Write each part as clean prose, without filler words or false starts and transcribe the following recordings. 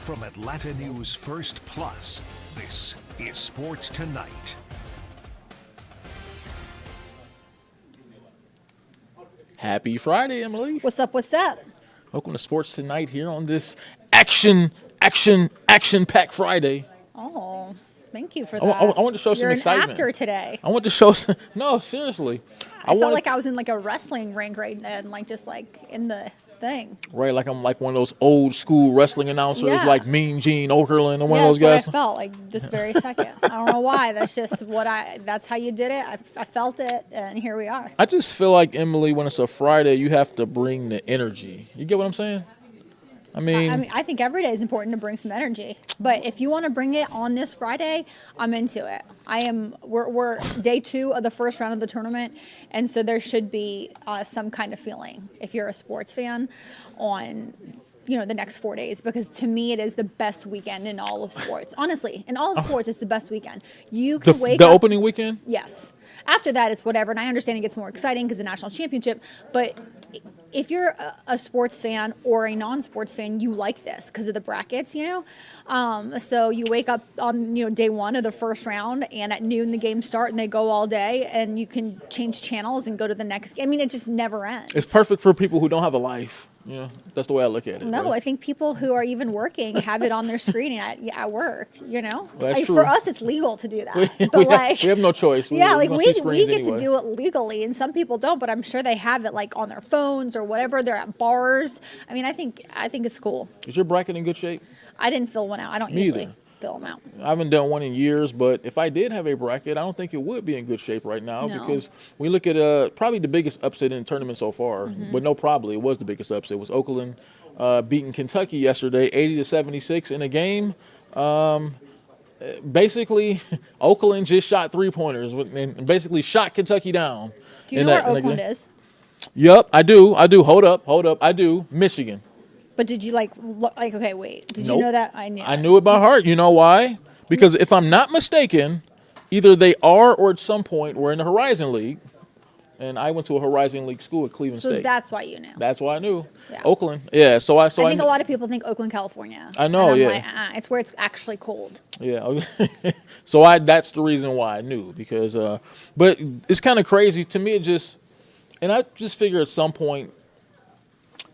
From Atlanta News First Plus, this is Sports Tonight. Happy Friday, Emily. What's up? What's up? Welcome to Sports Tonight here on this action-packed Friday. Oh, thank you for that. I want to show some excitement. You're an actor today. I want to show some. No, seriously. I felt like I was in like a wrestling ring right then, like just like in the thing. Right, like I'm like one of those old school wrestling announcers, Yeah. like Mean Gene Okerlund or one of those that's guys. what I felt like this very second. I don't know why. That's just that's how you did it. I felt it, and here we are. I just feel like, Emily, when it's a Friday, you have to bring the energy. You get what I'm saying? I mean, I think every day is important to bring some energy. But if you want to bring it on this Friday, I'm into it. We're day 2 of the first round of the tournament, and so there should be some kind of feeling if you're a sports fan on the next 4 days, because to me it is the best weekend in all of sports. Honestly, in all of sports, it's the best weekend. You can wake up. The opening weekend? Yes. After that, it's whatever, and I understand it gets more exciting because the national championship, but if you're a sports fan or a non-sports fan, you like this because of the brackets, So you wake up on, day 1 of the first round, and at noon the games start and they go all day, and you can change channels and go to the next game. I mean, it just never ends. It's perfect for people who don't have a life. That's the way I look at it. No, right? I think people who are even working have it on their screen at work, Well, that's true. For us, it's legal to do that. We have no choice. We get to do it legally, and some people don't, but I'm sure they have it like on their phones or whatever. They're at bars. I mean, I think it's cool. Is your bracket in good shape? I didn't fill one out. I don't Me usually either. fill them out. I haven't done one in years, but if I did have a bracket, I don't think it would be in good shape right now, No. because we look at probably the biggest upset in the tournament so far, but no, probably it was the biggest upset. It was Oakland beating Kentucky yesterday, 80-76 in a game. Basically, Oakland just shot 3-pointers and basically shot Kentucky down. Do you know where Oakland is? Yep, I do. Hold up. I do. Michigan. But did you okay, wait. Did Nope. you know that? I knew it by heart. You know why? Because if I'm not mistaken, either they are or at some point were in the Horizon League. And I went to a Horizon League school at Cleveland So State. that's why you knew. That's why I knew. Yeah. Oakland. Yeah. So I think a lot of people think Oakland, California. I know, And I'm yeah. like, it's where it's actually cold. Yeah. So that's the reason why I knew, because but it's kind of crazy to me. I just figure at some point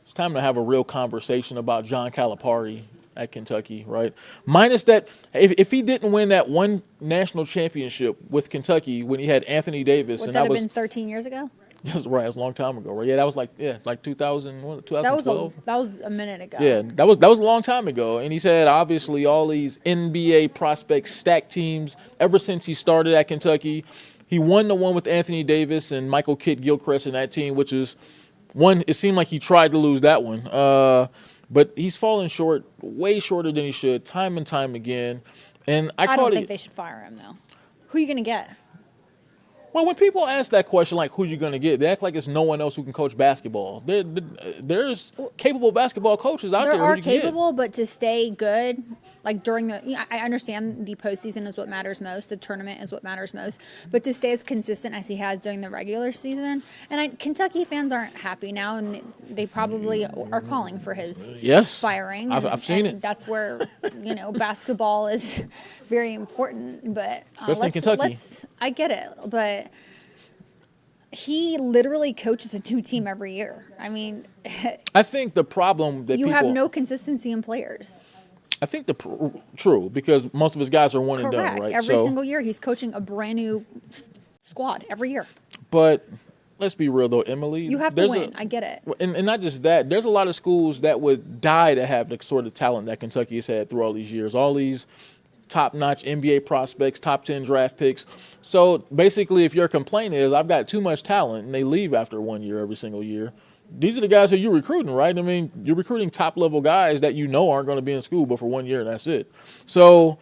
it's time to have a real conversation about John Calipari at Kentucky, right? Minus that, if he didn't win that one national championship with Kentucky when he had Anthony Davis, Would and that have been 13 years ago? That's right, it was a long time ago, right? Yeah, that was like 2012. That was a minute ago. Yeah, that was a long time ago, and he's had obviously all these NBA prospects, stacked teams ever since he started at Kentucky. He won the one with Anthony Davis and Michael Kidd-Gilchrist in that team, which is one. It seemed like he tried to lose that one, but he's fallen short, way shorter than he should, time and time again. And I don't think they should fire him though. Who are you going to get? Well, when people ask that question, like who you going to get, they act like it's no one else who can coach basketball. There's capable basketball coaches out there. There are capable, but to stay good, like during the, I understand the postseason is what matters most. The tournament is what matters most. But to stay as consistent as he has during the regular season, and Kentucky fans aren't happy now, and they probably are calling for his firing. I've seen it. That's where basketball is very important. But especially in Kentucky. I get it, but he literally coaches a new team every year. I mean, I think the problem that you have no consistency in players. I think true, because most of his guys are one and done, right? Every single year he's coaching a brand new squad every year. But let's be real though, Emily. You have to win. I get it. And not just that. There's a lot of schools that would die to have the sort of talent that Kentucky has had through all these years. All these top-notch NBA prospects, top 10 draft picks. So basically, if your complaint is, I've got too much talent, and they leave after 1 year every single year, these are the guys that you're recruiting, right? I mean, you're recruiting top-level guys that aren't going to be in school but for 1 year, and that's it. So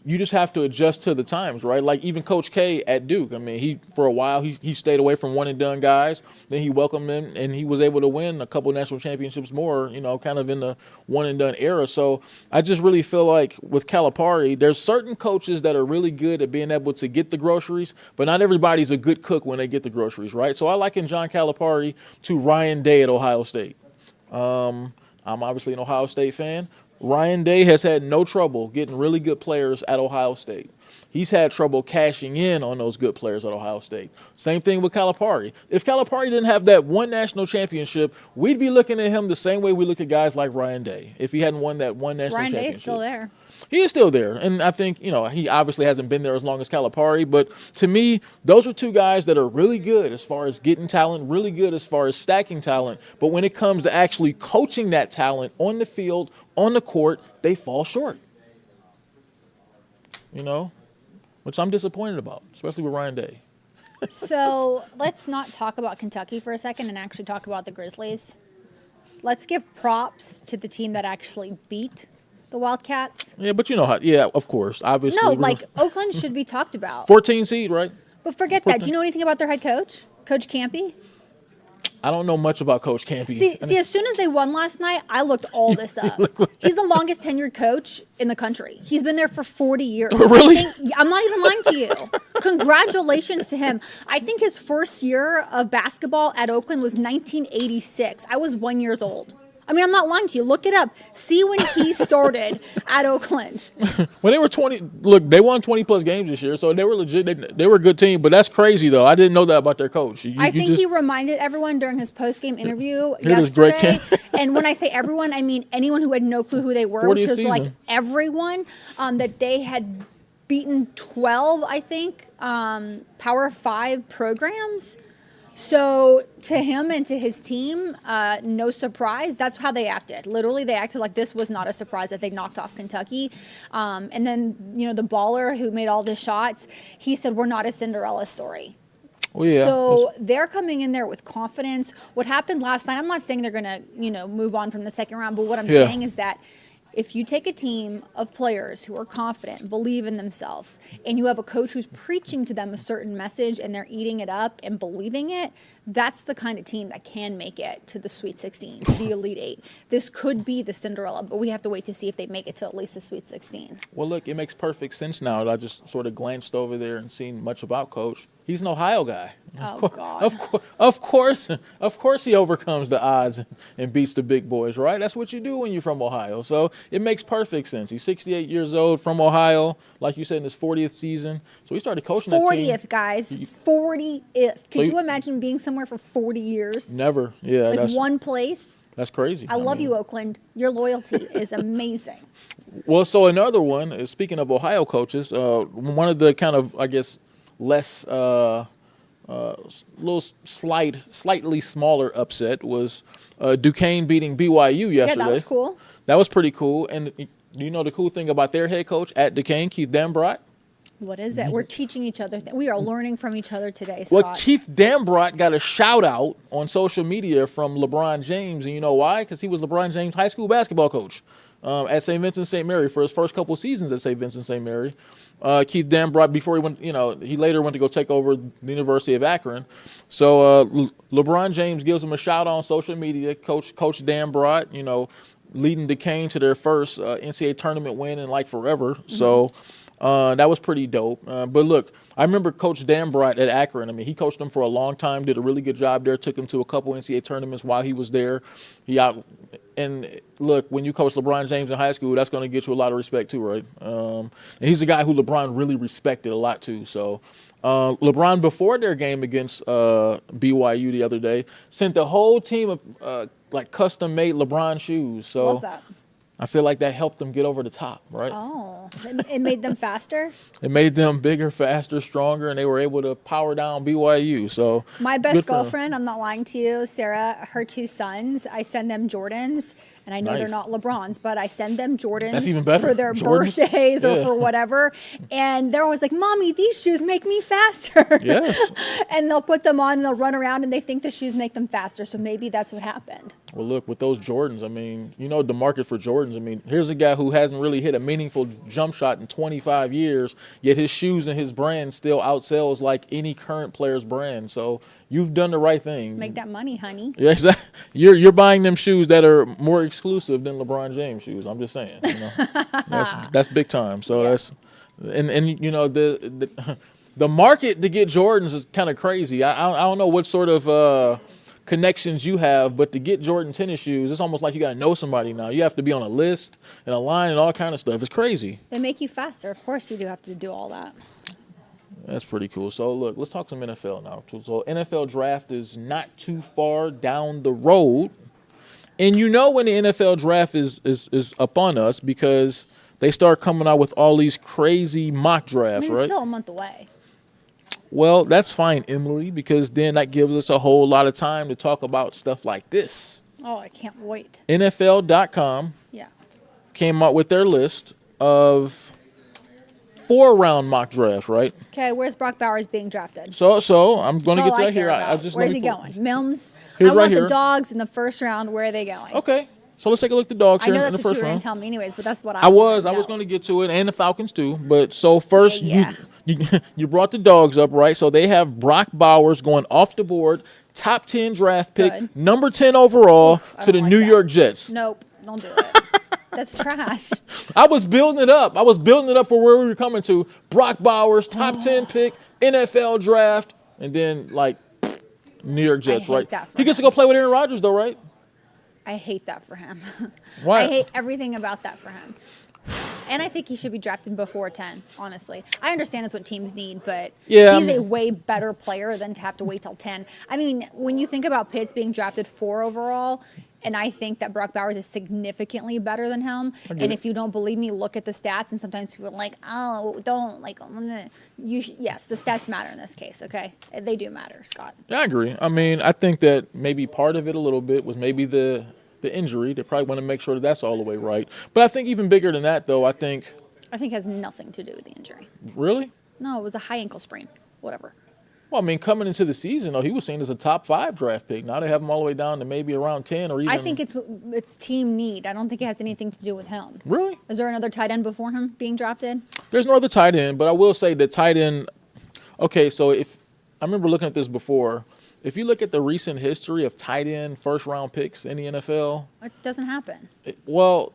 you just have to adjust to the times, right? Like even Coach K at Duke. I mean, for a while he stayed away from one and done guys. Then he welcomed them, and he was able to win a couple national championships more, kind of in the one and done era. So I just really feel like with Calipari, there's certain coaches that are really good at being able to get the groceries, but not everybody's a good cook when they get the groceries, right? So I liken John Calipari to Ryan Day at Ohio State. I'm obviously an Ohio State fan. Ryan Day has had no trouble getting really good players at Ohio State. He's had trouble cashing in on those good players at Ohio State. Same thing with Calipari. If Calipari didn't have that one national championship, we'd be looking at him the same way we look at guys like Ryan Day if he hadn't won that one national championship. Ryan Day's still there. He is still there. And I think, he obviously hasn't been there as long as Calipari. But to me, those are two guys that are really good as far as getting talent, really good as far as stacking talent. But when it comes to actually coaching that talent on the field, on the court, they fall short. Which I'm disappointed about, especially with Ryan Day. So let's not talk about Kentucky for a second and actually talk about the Grizzlies. Let's give props to the team that actually beat the Wildcats. Yeah, but of course, obviously. No, Oakland should be talked about. 14 seed, right? But forget that. Do you know anything about their head coach, Coach Campy? I don't know much about Coach Campy. See, as soon as they won last night, I looked all this up. He's the longest tenured coach in the country. He's been there for 40 years. Really? I'm not even lying to you. Congratulations to him. I think his first year of basketball at Oakland was 1986. I was 1 year old. I mean, I'm not lying to you. Look it up. See when he started at Oakland. When they were 20, look, they won 20-plus games this year, so they were legit. They were a good team, but that's crazy, though. I didn't know that about their coach. I think he reminded everyone during his post-game interview yesterday, and when I say everyone, I mean anyone who had no clue who they were, which is like everyone, that they had beaten 12, I think, Power 5 programs. So to him and to his team, no surprise. That's how they acted. Literally, they acted like this was not a surprise that they knocked off Kentucky. And then, the baller who made all the shots, he said, we're not a Cinderella story. Well, yeah. So they're coming in there with confidence. What happened last night, I'm not saying they're going to, move on from the second round, but what I'm saying is that if you take a team of players who are confident, believe in themselves, and you have a coach who's preaching to them a certain message and they're eating it up and believing it, that's the kind of team that can make it to the Sweet 16, to the Elite Eight. This could be the Cinderella, but we have to wait to see if they make it to at least the Sweet 16. Well, look, it makes perfect sense now that I just sort of glanced over there and seen much about Coach. He's an Ohio guy. God. Of course he overcomes the odds and beats the big boys, right? That's what you do when you're from Ohio. So it makes perfect sense. He's 68 years old, from Ohio, like you said, in his 40th season. So he started coaching that team. 40th, guys. 40th. Could you imagine being somewhere for 40 years? Never. Yeah. Like one place? That's crazy. I love you, Oakland. Your loyalty is amazing. Well, so another one, speaking of Ohio coaches, one of the kind of, I guess, less slightly smaller upset was Duquesne beating BYU yesterday. Yeah, that was cool. That was pretty cool. And do you know the cool thing about their head coach at Duquesne, Keith Dambrot? What is it? We're teaching each other. We are learning from each other today, Scott. Well, Keith Dambrot got a shout out on social media from LeBron James. And you know why? Because he was LeBron James' high school basketball coach at St. Vincent St. Mary for his first couple of seasons at St. Vincent St. Mary. Keith Dambrot, before he went, he later went to go take over the University of Akron. So LeBron James gives him a shout out on social media. Coach Dambrot, leading Duquesne to their first NCAA tournament win in like forever. Mm-hmm. So that was pretty dope. But look, I remember Coach Dambrot at Akron. I mean, he coached them for a long time, did a really good job there, took him to a couple NCAA tournaments while he was there. And look, when you coach LeBron James in high school, that's going to get you a lot of respect too, right? And he's a guy who LeBron really respected a lot too. So LeBron, before their game against BYU the other day, sent the whole team of custom-made LeBron shoes. So love that. I feel like that helped them get over the top, right? Oh, it made them faster? It made them bigger, faster, stronger, and they were able to power down BYU. So my best girlfriend, I'm not lying to you, Sarah, her two sons, I send them Jordans, and I know they're not LeBron's, but I send them Jordans. That's even better. For their birthdays or for whatever. And they're always like, Mommy, these shoes make me faster. Yes. And they'll put them on, and they'll run around, and they think the shoes make them faster. So maybe that's what happened. Well, look, with those Jordans, I mean, the market for Jordans. I mean, here's a guy who hasn't really hit a meaningful jump shot in 25 years, yet his shoes and his brand still outsells like any current player's brand. So you've done the right thing. Make that money, honey. Yeah, exactly. You're buying them shoes that are more exclusive than LeBron James shoes. I'm just saying. That's big time. So that's and the market to get Jordans is kind of crazy. I don't know what sort of connections you have, but to get Jordan tennis shoes, it's almost like you got to know somebody now. You have to be on a list and a line and all kind of stuff. It's crazy. They make you faster. Of course, you do have to do all that. That's pretty cool. So, look, let's talk some NFL now. So, NFL draft is not too far down the road. And you know when the NFL draft is upon us because they start coming out with all these crazy mock drafts, I mean, right? it's still a month away. Well, that's fine, Emily, because then that gives us a whole lot of time to talk about stuff like this. Oh, I can't wait. NFL.com Yeah. came out with their list of 4-round mock drafts, right? Okay, where's Brock Bowers being drafted? So I'm going to get to that here. Where's he going? Milms? Here's I right want here. the dogs in the first round. Where are they going? Okay, so let's take a look at the dogs I here know in that's the what first you were going round. to tell me anyways, but that's what I was know. going to get to it, and the Falcons too. But so first, Yeah. you brought the dogs up, right? So they have Brock Bowers going off the board, top 10 draft pick, Good. number 10 overall Oof, I to the don't like New that. York Jets. Nope, don't do it. That's trash. I was building it up. For where we were coming to. Brock Bowers, top 10 pick, NFL draft, and then like New York Jets, hate right? that for He gets to him. go play with Aaron Rodgers, though, right? I hate that for him. Why? I hate everything about that for him. And I think he should be drafted before 10, honestly. I understand it's what teams need, but Yeah, he's I mean- a way better player than to have to wait till 10. I mean, when you think about Pitts being drafted 4 overall, and I think that Brock Bowers is significantly better than him. get And it. if you don't believe me, look at the stats. And sometimes people are like, oh, don't. Like, yes, the stats matter in this case, okay? They do matter, Scott. Yeah, I agree. I mean, I think that maybe part of it a little bit was maybe the injury. They probably want to make sure that that's all the way right. But I think even bigger than that, though, I think, I think it has nothing to do with the injury. really? No, it was a high ankle sprain. Whatever. Well, I mean, coming into the season, though, he was seen as a top 5 draft pick. Now they have him all the way down to maybe around 10 or even. I think it's team need. I don't think it has anything to do with him. Really? Is there another tight end before him being drafted? There's no other tight end, but I will say that tight end. Okay, so if I remember looking at this before, if you look at the recent history of tight end first round picks in the NFL, It doesn't happen. well,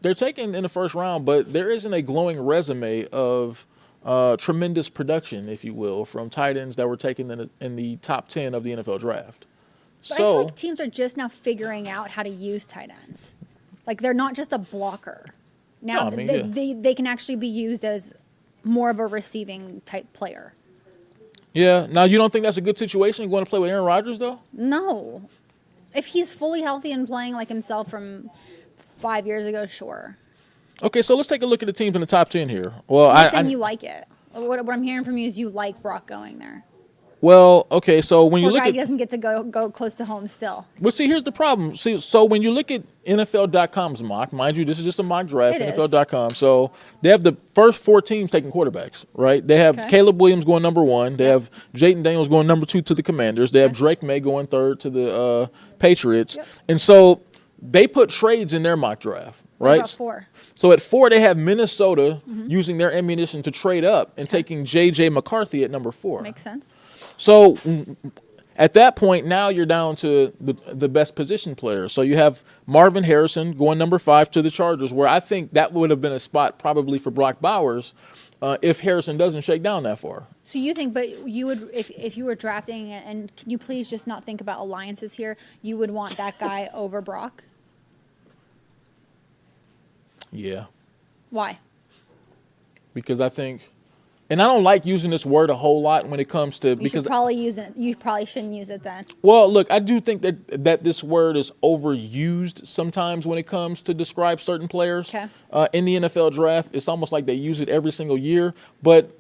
they're taken in the first round, but there isn't a glowing resume of tremendous production, if you will, from tight ends that were taken in the top 10 of the NFL draft. But I feel like teams are just now figuring out how to use tight ends. Like they're not just a blocker. Now No, I mean, they can actually be used as more of a receiving type player. yeah. Now, you don't think that's a good situation? You want to play with Aaron Rodgers, though? No. If he's fully healthy and playing like himself from 5 years ago, sure. Okay, so let's take a look at the teams in the top 10 here. Well, So you're saying you like it. What I'm hearing from you is you like Brock going there. well, okay, so when you Poor look guy at doesn't get to go close to home still. Well, see, here's the problem. See, so when you look at NFL.com's mock, mind you, this is just a mock draft, It is. NFL.com. So they have the first 4 teams taking quarterbacks, right? They have Okay. Caleb Williams going number 1. They have Jayden Daniels going number 2 to the Commanders. They have Okay. Drake May going 3rd to the Patriots. Yep. And so they put trades in their mock draft, What right? about 4? So at 4, they have Minnesota using their ammunition to trade up and taking J.J. McCarthy at number 4. Makes sense. So at that point, now you're down to the best position player. So you have Marvin Harrison going number 5 to the Chargers, where I think that would have been a spot probably for Brock Bowers if Harrison doesn't shake down that far. So you think, but you would, if you were drafting, and can you please just not think about alliances here, you would want that guy over Brock? Yeah, Why? because I think, and I don't like using this word a whole lot when it comes to, You because, should probably use it. You probably shouldn't use it then. well, look, I do think that this word is overused sometimes when it comes to describe certain players. Okay. In the NFL draft. It's almost like they use it every single year, but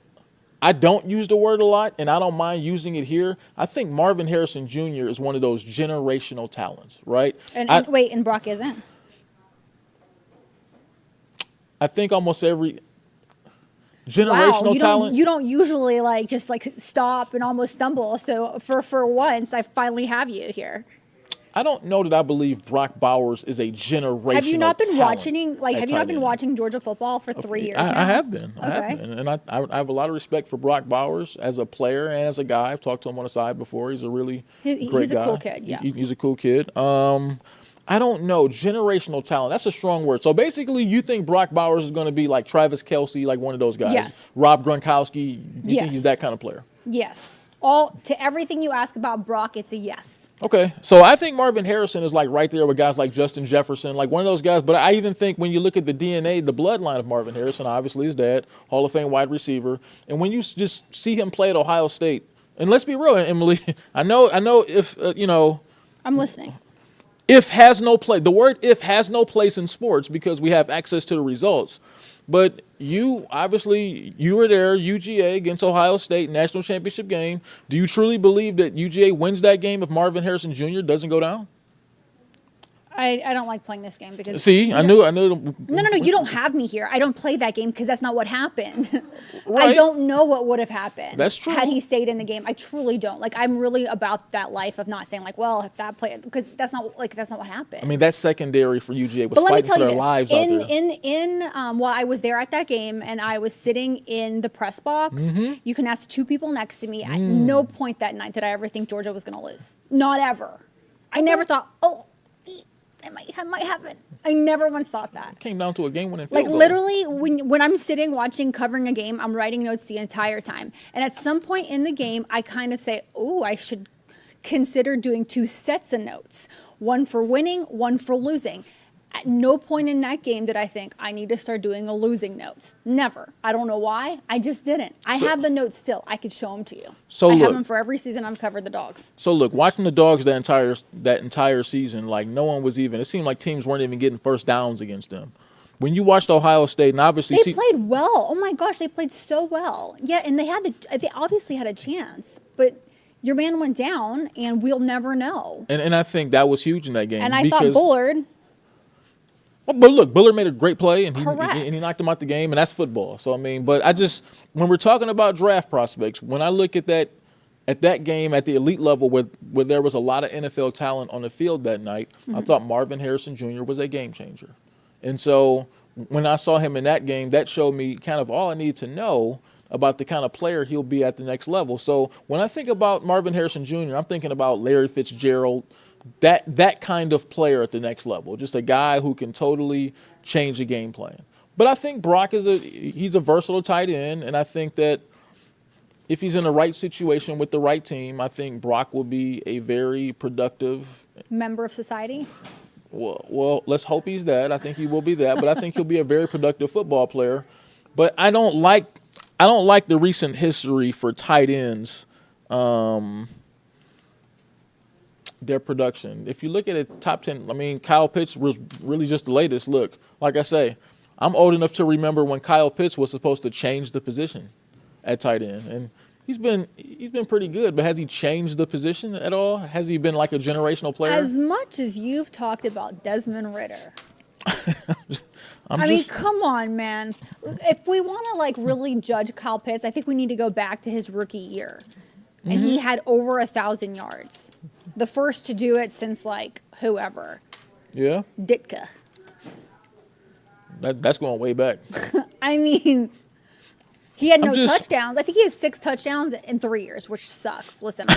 I don't use the word a lot, and I don't mind using it here. I think Marvin Harrison Jr. is one of those generational talents, right? And wait, and Brock isn't? I think almost every generational you talent. don't usually just stop and almost stumble. So for once, I finally have you here. I don't know that I believe Brock Bowers is a generational. Have you not been talent watching? at Have you not tight been end. watching Georgia football for 3 years now? I have been. I Okay. have been. And I have a lot of respect for Brock Bowers as a player and as a guy. I've talked to him on the side before. He's a really great guy. He's a cool kid, yeah. He's a cool kid. I don't know. Generational talent. That's a strong word. So basically, you think Brock Bowers is going to be like Travis Kelce, like one of those guys? Yes. Rob Gronkowski. You think Yes. he's that kind of player? Yes. To everything you ask about Brock, it's a yes. Okay, so I think Marvin Harrison is like right there with guys like Justin Jefferson, like one of those guys. But I even think when you look at the DNA, the bloodline of Marvin Harrison, obviously his dad, Hall of Fame wide receiver, and when you just see him play at Ohio State, and let's be real, Emily, I know if I'm listening. if has no play. The word if has no place in sports because we have access to the results. But you were there, UGA against Ohio State, national championship game. Do you truly believe that UGA wins that game if Marvin Harrison Jr. doesn't go down? I don't like playing this game because I knew. No, you don't have me here. I don't play that game because that's not what happened. Right. I don't know what would have happened. That's true. Had he stayed in the game. I truly don't. Like, I'm really about that life of not saying like, well, if that played, because that's not what happened. I mean, that secondary for UGA was fighting for their lives out there. While I was there at that game and I was sitting in the press box, you can ask two people next to me. At no point that night did I ever think Georgia was going to lose. Not ever. I never thought, it might happen. I never once thought that. It came down to a game-winning field Like goal. literally, when I'm sitting watching, covering a game, I'm writing notes the entire time. And at some point in the game, I kind of say, I should consider doing 2 sets of notes. One for winning, one for losing. At no point in that game did I think I need to start doing a losing notes. Never. I don't know why. I just didn't. I have the notes still. I could show them to you. I have them for every season I've covered the Dogs. So look, watching the Dogs that entire season, like no one was even. It seemed like teams weren't even getting first downs against them. When you watched Ohio State, and obviously they played well. Oh my gosh, they played so well. Yeah, and they obviously had a chance, but your man went down, and we'll never know. And I think that was huge in that game. And I thought Bullard. But look, Bullard made a great play, and he knocked him out the game, and that's football. So, I mean, but when we're talking about draft prospects, when I look at that game at the elite level where there was a lot of NFL talent on the field that night, I thought Marvin Harrison Jr. was a game changer. And so when I saw him in that game, that showed me kind of all I need to know about the kind of player he'll be at the next level. So when I think about Marvin Harrison Jr., I'm thinking about Larry Fitzgerald, that kind of player at the next level, just a guy who can totally change the game plan. But I think Brock he's a versatile tight end, and I think that if he's in the right situation with the right team, I think Brock will be a very productive member of society. Well, let's hope he's that. I think he will be that, but I think he'll be a very productive football player. But I don't like the recent history for tight ends. Their production. If you look at it, top 10, I mean, Kyle Pitts was really just the latest. Look, like I say, I'm old enough to remember when Kyle Pitts was supposed to change the position at tight end, and he's been pretty good. But has he changed the position at all? Has he been like a generational player? As much as you've talked about Desmond Ridder. I mean, come on, man. If we want to like really judge Kyle Pitts, I think we need to go back to his rookie year. And he had over 1,000 yards. The first to do it since like whoever. Yeah. Ditka. That's going way back. I mean, he had no touchdowns. I think he has 6 touchdowns in 3 years, which sucks. Listen,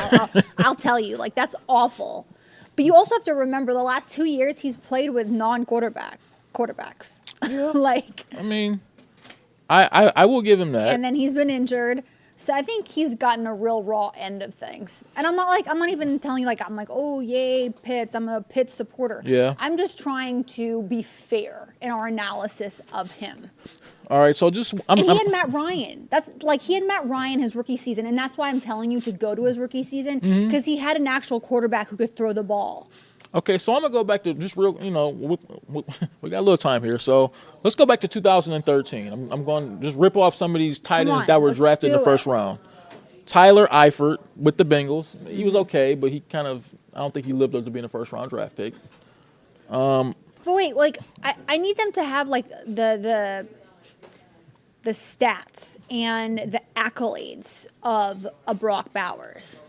I'll tell you, like that's awful. But you also have to remember the last 2 years he's played with quarterbacks. Yeah. I mean, I will give him that. And then he's been injured. So I think he's gotten a real raw end of things. And I'm not even telling you oh, yay, Pitts. I'm a Pitts supporter. Yeah. I'm just trying to be fair in our analysis of him. All right, so he had Matt Ryan. He had Matt Ryan his rookie season, and that's why I'm telling you to go to his rookie season, because he had an actual quarterback who could throw the ball. Okay, so I'm going to go back to just real, we got a little time here. So let's go back to 2013. I'm going to just rip off some of these tight ends that were drafted in the first round. Tyler Eifert with the Bengals. He was okay, but I don't think he lived up to being a first-round draft pick. But wait, I need them to have, the stats and the accolades of a Brock Bowers.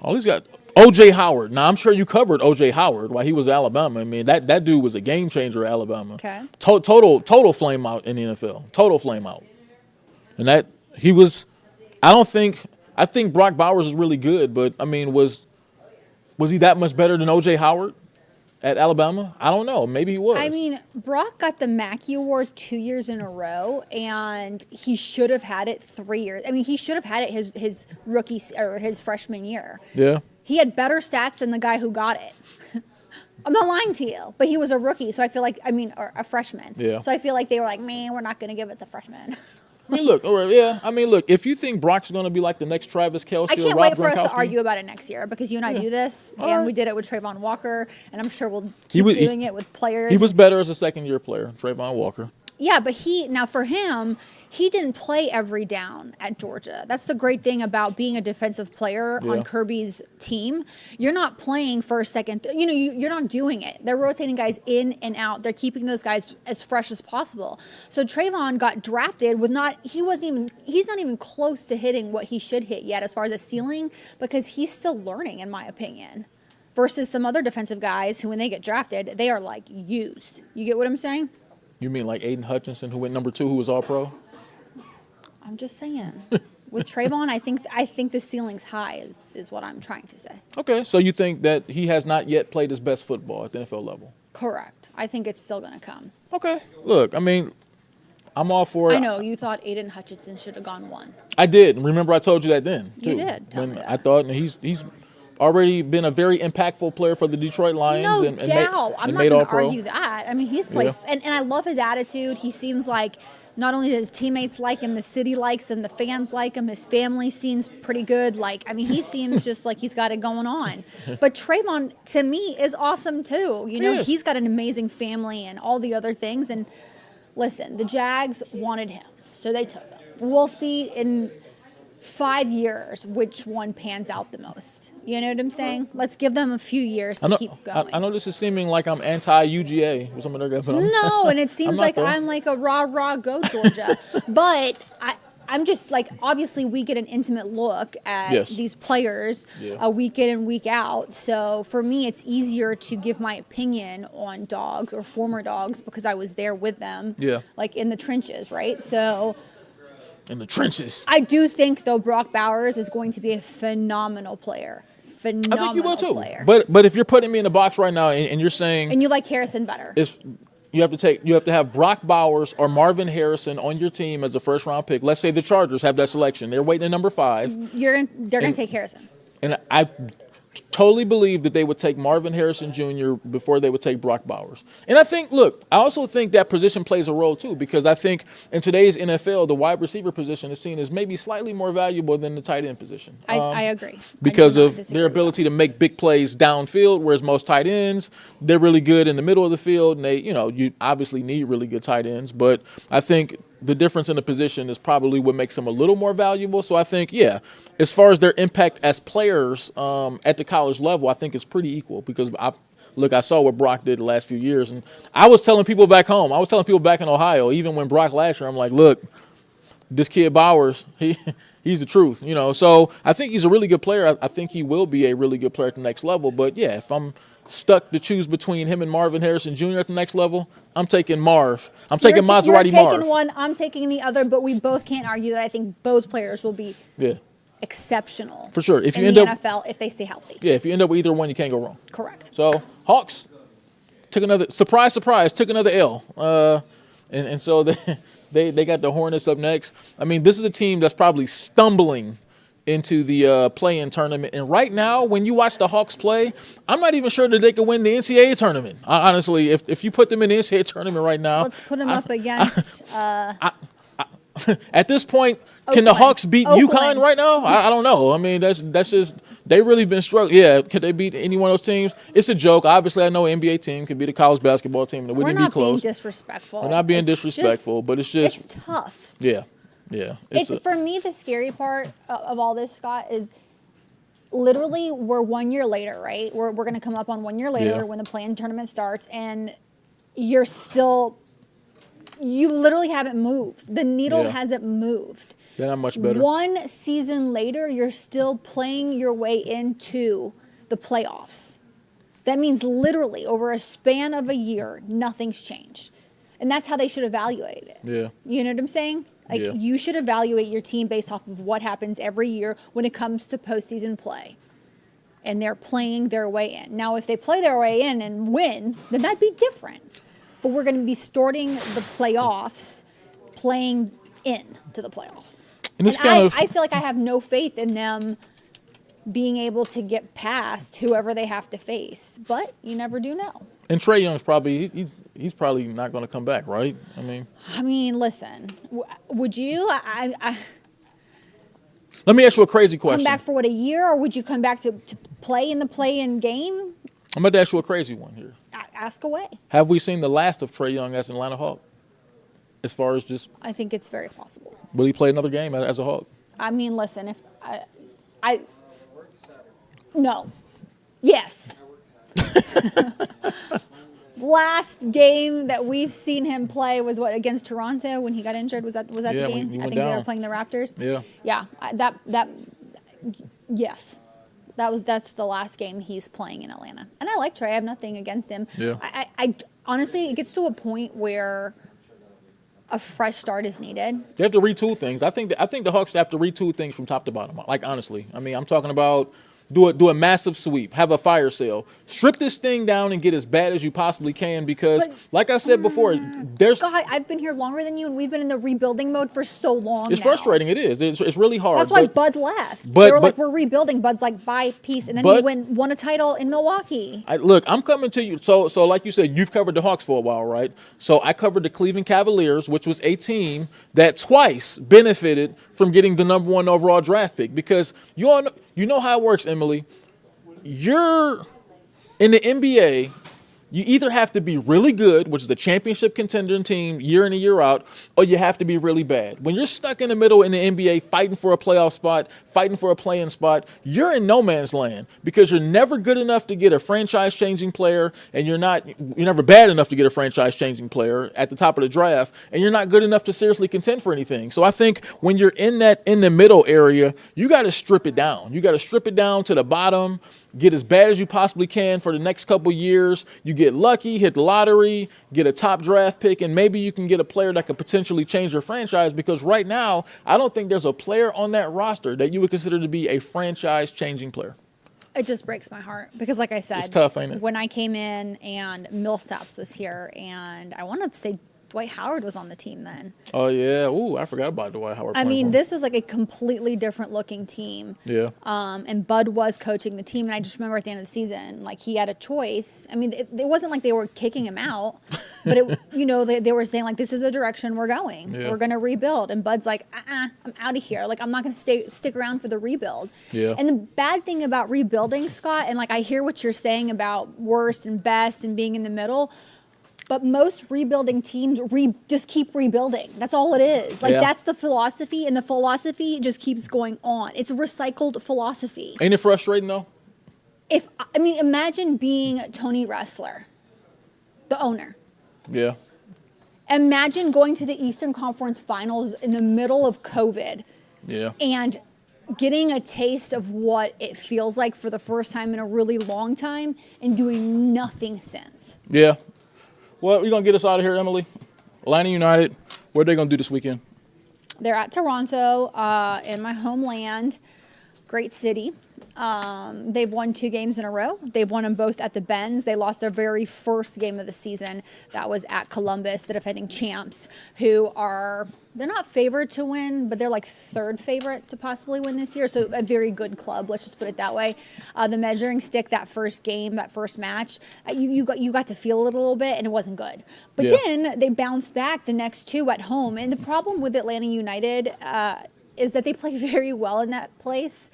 All he's got... O.J. Howard. Now, I'm sure you covered O.J. Howard while he was at Alabama. I mean, that dude was a game changer at Alabama. Okay. Total flame out in the NFL. Total flame out. And I think Brock Bowers is really good, but, I mean, was he that much better than O.J. Howard? at Alabama? I don't know. Maybe he was. I mean, Brock got the Mackey Award 2 years in a row, and he should have had it 3 years. I mean, he should have had it his rookie or his freshman year. Yeah. He had better stats than the guy who got it. I'm not lying to you, but he was a rookie, so I feel like, or a freshman. Yeah. So I feel like they were like, man, we're not going to give it to freshmen. I mean, look, all right, yeah. I mean, look, if you think Brock's going to be like the next Travis Kelce, I can't or Rob wait for us to Gronkowski, argue about it next year because you and I do this, All and right. we did it with Trayvon Walker, and I'm sure we'll keep doing it with players. He was better as a second-year player, Trayvon Walker. Yeah, but for him, he didn't play every down at Georgia. That's the great thing about being a defensive player on Kirby's team. You're not playing first, second, you're not doing it. They're rotating guys in and out. They're keeping those guys as fresh as possible. So Trayvon got drafted with he's not even close to hitting what he should hit yet as far as a ceiling because he's still learning, in my opinion. Versus some other defensive guys who, when they get drafted, they are like used. You get what I'm saying? You mean like Aiden Hutchinson, who went number 2, who was All-Pro? I'm just saying. With Trayvon, I think the ceiling's high is what I'm trying to say. Okay, so you think that he has not yet played his best football at the NFL level? Correct. I think it's still going to come. Okay. Look, I mean, I'm all for it. I know. You thought Aiden Hutchinson should have gone 1. I did. Remember I told you that then, too. You did tell me that. I thought he's already been a very impactful player for the Detroit Lions. No doubt. I'm not going to All-Pro. argue that. I mean, he's played, and I love his attitude. He seems like not only do his teammates like him, the city likes him, the fans like him, his family seems pretty good. He seems just like he's got it going on. But Trayvon, to me, is awesome too. He's got an amazing family and all the other things. And listen, the Jags wanted him, so they took him. We'll see in 5 years which one pans out the most. You know what I'm saying? Let's give them a few years to keep going. I know this is seeming like I'm anti-UGA with some of their guys, but No, and it seems like I'm like a rah-rah go Georgia. But I'm just like, obviously we get an intimate look at these players week in and week out. So for me, it's easier to give my opinion on dogs or former dogs because I was there with them, like in the trenches, right? So in the trenches. I do think, though, Brock Bowers is going to be a phenomenal player. I think you will, too. Player. But if you're putting me in the box right now and you're saying... And you like Harrison better. You have to have Brock Bowers or Marvin Harrison on your team as a first-round pick. Let's say the Chargers have that selection. They're waiting at number 5. They're going to take Harrison. And I totally believe that they would take Marvin Harrison Jr. before they would take Brock Bowers. And I also think that position plays a role too, because I think in today's NFL, the wide receiver position is seen as maybe slightly more valuable than the tight end position. I agree. Because of their ability to make big plays downfield, whereas most tight ends, they're really good in the middle of the field, and you obviously need really good tight ends. But I think the difference in the position is probably what makes them a little more valuable. So I think, as far as their impact as players at the college level, I think it's pretty equal because I saw what Brock did the last few years. And I was telling people back home, I was telling people back in Ohio, even when Brock last year, I'm like, look, this kid Bowers, he's the truth, So I think he's a really good player. I think he will be a really good player at the next level. But, if I'm stuck to choose between him and Marvin Harrison Jr. at the next level, I'm taking Marv. I'm taking Maserati Marv. You're taking one, I'm taking the other, but we both can't argue that I think both players will be exceptional. For sure. If you in end the up NFL, if they stay healthy. Yeah, if you end up with either one, you can't go wrong. Correct. So Hawks took another surprise, took another L. And so they got the Hornets up next. I mean, this is a team that's probably stumbling into the play-in tournament. And right now, when you watch the Hawks play, I'm not even sure that they can win the NCAA tournament. Honestly, if you put them in the NCAA tournament right now. Let's put them up against. At this point, Oakland. Can the Hawks beat Oakland. UConn right now? I don't know. I mean, that's just they really been struggling. Yeah, could they beat any one of those teams? It's a joke. Obviously, I know an NBA team could beat a college basketball team. And it wouldn't be close. We're not being disrespectful. We're not being disrespectful, but it's just it's tough. Yeah. It's for me, the scary part of all this, Scott, is literally we're 1 year later, right? We're going to come up on 1 year later when the play-in tournament starts, and you literally haven't moved. The needle hasn't moved. They're not much better. 1 season later, you're still playing your way into the playoffs. That means literally over a span of a year, nothing's changed. And that's how they should evaluate it. Yeah. You know what I'm saying? You should evaluate your team based off of what happens every year when it comes to postseason play. and they're playing their way in. Now, if they play their way in and win, then that'd be different. But we're going to be starting the playoffs playing in to the playoffs. And I feel like I have no faith in them being able to get past whoever they have to face. But you never do know. And Trae Young's probably he's probably not going to come back, right? I mean, listen, would you? Let me ask you a crazy question. Come back for what, a year, or would you come back to play in the play-in game? I'm about to ask you a crazy one here. Ask away. Have we seen the last of Trae Young as an Atlanta Hawk? As far as just, I think it's very possible. will he play another game as a Hawk? I mean, listen, if I no, yes. Last game that we've seen him play was what, against Toronto when he got injured. Was that the game? He I went think they were down. playing the Raptors. Yeah. Yes. That's the last game he's playing in Atlanta. And I like Trae. I have nothing against him. Yeah. I honestly, it gets to a point where a fresh start is needed. They have to retool things. I think the Hawks have to retool things from top to bottom. Like, honestly, I mean, I'm talking about do a massive sweep, have a fire sale, strip this thing down, and get as bad as you possibly can. Because, like I said before, Scott, I've been here longer than you, and we've been in the rebuilding mode for so long. It's now. frustrating. It is. It's really hard. That's why Bud left. They were like, we're rebuilding. Bud's like, bye, peace, and then he won a title in Milwaukee. Look, I'm coming to you. So like you said, you've covered the Hawks for a while, right? So I covered the Cleveland Cavaliers, which was a team that twice benefited from getting the number 1 overall draft pick. Because you know how it works, Emily. You're in the NBA. You either have to be really good, which is a championship contender team year in and year out, or you have to be really bad. When you're stuck in the middle in the NBA fighting for a playoff spot, fighting for a play-in spot, you're in no man's land because you're never good enough to get a franchise-changing player, and you're never bad enough to get a franchise-changing player at the top of the draft, and you're not good enough to seriously contend for anything. So I think when you're in the middle area, you got to strip it down. You got to strip it down to the bottom. Get as bad as you possibly can for the next couple years. You get lucky, hit the lottery, get a top draft pick, and maybe you can get a player that could potentially change your franchise, because right now, I don't think there's a player on that roster that you would consider to be a franchise-changing player. It just breaks my heart because, like I said, it's tough, ain't it? When I came in and Millsaps was here, and I want to say Dwight Howard was on the team then. Oh, yeah. Ooh, I forgot about Dwight Howard. I mean, this was like a completely different looking team. Yeah. And Bud was coaching the team. And I just remember at the end of the season, like, he had a choice. I mean, it wasn't like they were kicking him out, but they were saying, like, this is the direction we're going. Yeah. We're going to rebuild. And Bud's like, I'm out of here. Like, I'm not going to stick around for the rebuild. Yeah. And the bad thing about rebuilding, Scott, and like, I hear what you're saying about worst and best and being in the middle, but most rebuilding teams just keep rebuilding. That's all it is. Like, that's the philosophy, and the philosophy just keeps going on. It's a recycled philosophy. Ain't it frustrating, though? Imagine being Tony Ressler, the owner. Yeah. Imagine going to the Eastern Conference Finals in the middle of COVID. Yeah. And getting a taste of what it feels like for the first time in a really long time and doing nothing since. Yeah. Well, we're going to get us out of here, Emily. Atlanta United, what are they going to do this weekend? They're at Toronto, in my homeland. Great city. They've won 2 games in a row. They've won them both at the Benz. They lost their very first game of the season. That was at Columbus, the defending champs, they're not favored to win, but they're like 3rd favorite to possibly win this year. So a very good club, let's just put it that way. The measuring stick, that first game, that first match, you got to feel it a little bit, and it wasn't good. But then they bounced back the next 2 at home. And the problem with Atlanta United is that they play very well in that place.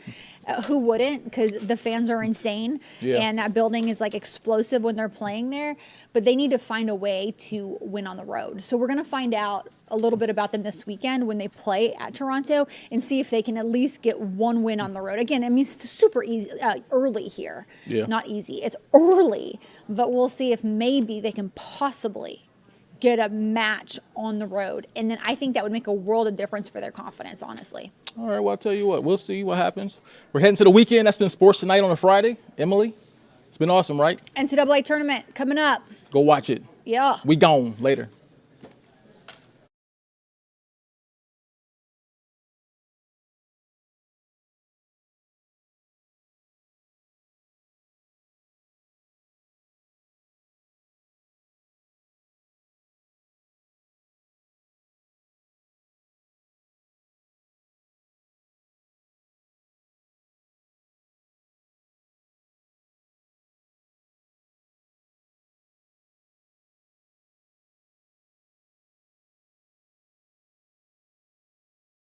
Who wouldn't? Because the fans are insane, and that building is like explosive when they're playing there. But they need to find a way to win on the road. So we're going to find out a little bit about them this weekend when they play at Toronto, and see if they can at least get 1 win on the road. Again, I mean, it's super easy, early here. Yeah. Not easy. It's early, but we'll see if maybe they can possibly get a match on the road. And then I think that would make a world of difference for their confidence, honestly. All right, well, I'll tell you what. We'll see what happens. We're heading to the weekend. That's been Sports Tonight on a Friday. Emily, it's been awesome, right? NCAA tournament coming up. Go watch it. Yeah. We gone later.